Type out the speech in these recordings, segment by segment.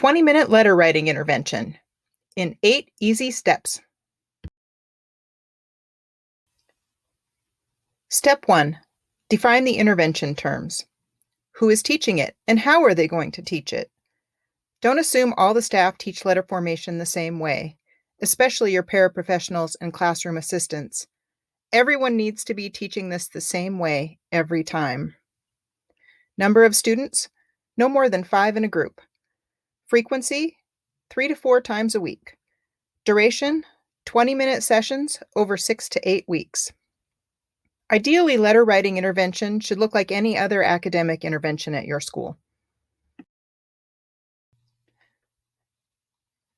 20-minute letter writing intervention in 8 easy steps. Step 1. Define the intervention terms. Who is teaching it, and how are they going to teach it? Don't assume all the staff teach letter formation the same way, especially your paraprofessionals and classroom assistants. Everyone needs to be teaching this the same way every time. Number of students? No more than 5 in a group. Frequency? 3 to 4 times a week. Duration? 20-minute sessions over 6 to 8 weeks. Ideally, letter writing intervention should look like any other academic intervention at your school.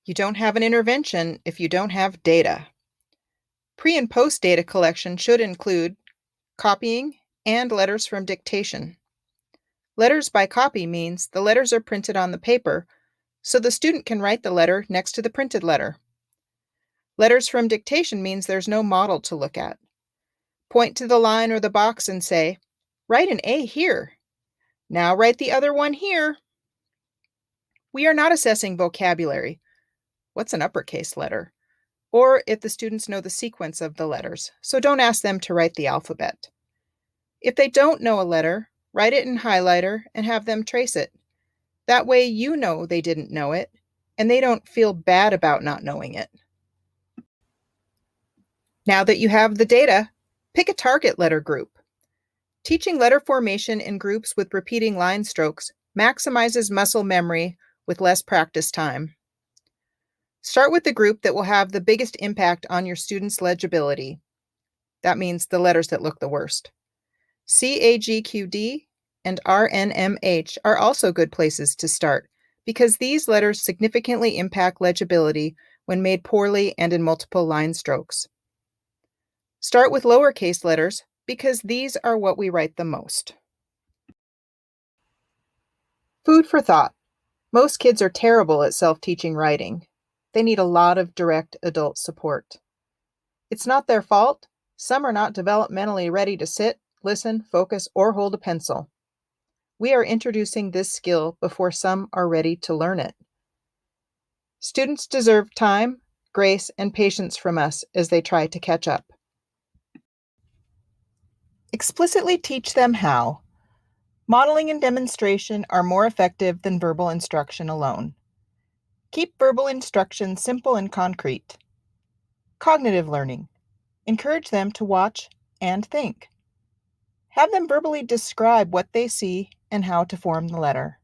You don't have an intervention if you don't have data. Pre- and post-data collection should include copying and letters from dictation. Letters by copy means the letters are printed on the paper, so the student can write the letter next to the printed letter. Letters from dictation means there's no model to look at. Point to the line or the box and say, "Write an A here. Now write the other one here." We are not assessing vocabulary. What's an uppercase letter? Or if the students know the sequence of the letters, so don't ask them to write the alphabet. If they don't know a letter, write it in highlighter and have them trace it. That way you know they didn't know it, and they don't feel bad about not knowing it. Now that you have the data, pick a target letter group. Teaching letter formation in groups with repeating line strokes maximizes muscle memory with less practice time. Start with the group that will have the biggest impact on your students' legibility. That means the letters that look the worst. CAGQD and RNMH are also good places to start because these letters significantly impact legibility when made poorly and in multiple line strokes. Start with lowercase letters because these are what we write the most. Food for thought. Most kids are terrible at self-teaching writing. They need a lot of direct adult support. It's not their fault. Some are not developmentally ready to sit, listen, focus, or hold a pencil. We are introducing this skill before some are ready to learn it. Students deserve time, grace, and patience from us as they try to catch up. Explicitly teach them how. Modeling and demonstration are more effective than verbal instruction alone. Keep verbal instruction simple and concrete. Cognitive learning. Encourage them to watch and think. Have them verbally describe what they see and how to form the letter.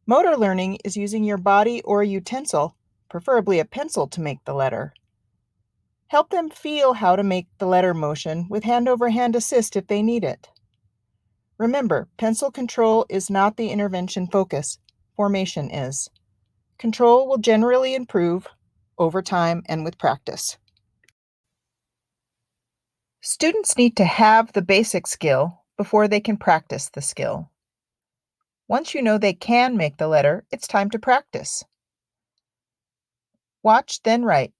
Motor learning is using your body or a utensil, preferably a pencil, to make the letter. Help them feel how to make the letter motion with hand-over-hand assist if they need it. Remember, pencil control is not the intervention focus. Formation is. Control will generally improve over time and with practice. Students need to have the basic skill before they can practice the skill. Once you know they can make the letter, it's time to practice. Watch, then write.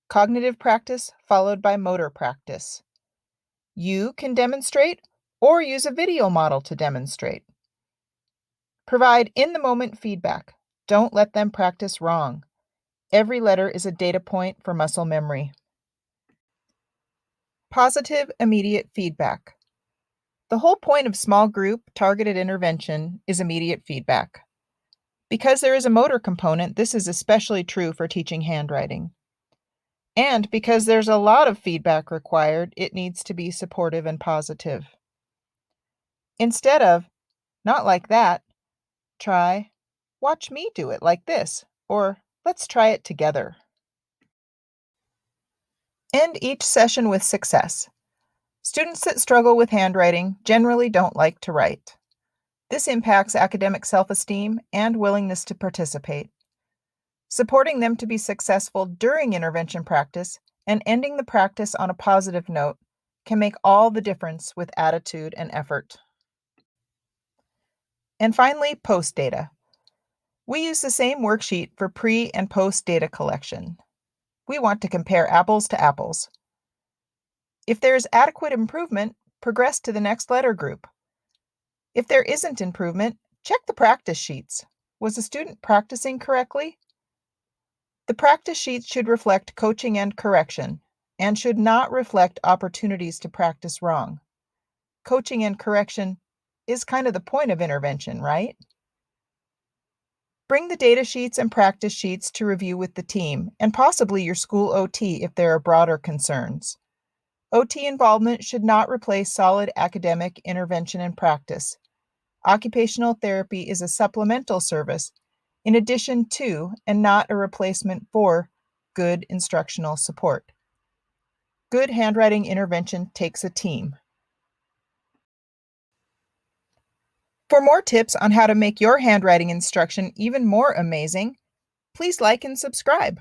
Cognitive practice followed by motor practice. You can demonstrate or use a video model to demonstrate. Provide in-the-moment feedback. Don't let them practice wrong. Every letter is a data point for muscle memory. Positive, immediate feedback. The whole point of small group targeted intervention is immediate feedback. Because there is a motor component, this is especially true for teaching handwriting. And because there's a lot of feedback required, it needs to be supportive and positive. Instead of, "Not like that," try, "Watch me do it like this," or "Let's try it together." End each session with success. Students that struggle with handwriting generally don't like to write. This impacts academic self-esteem and willingness to participate. Supporting them to be successful during intervention practice and ending the practice on a positive note can make all the difference with attitude and effort. And finally, post-data. We use the same worksheet for pre- and post-data collection. We want to compare apples to apples. If there is adequate improvement, progress to the next letter group. If there isn't improvement, check the practice sheets. Was a student practicing correctly? The practice sheet should reflect coaching and correction, and should not reflect opportunities to practice wrong. Coaching and correction is kind of the point of intervention, right? Bring the data sheets and practice sheets to review with the team, and possibly your school OT if there are broader concerns. OT involvement should not replace solid academic intervention and practice. Occupational therapy is a supplemental service in addition to, and not a replacement for, good instructional support. Good handwriting intervention takes a team. For more tips on how to make your handwriting instruction even more amazing, please like and subscribe.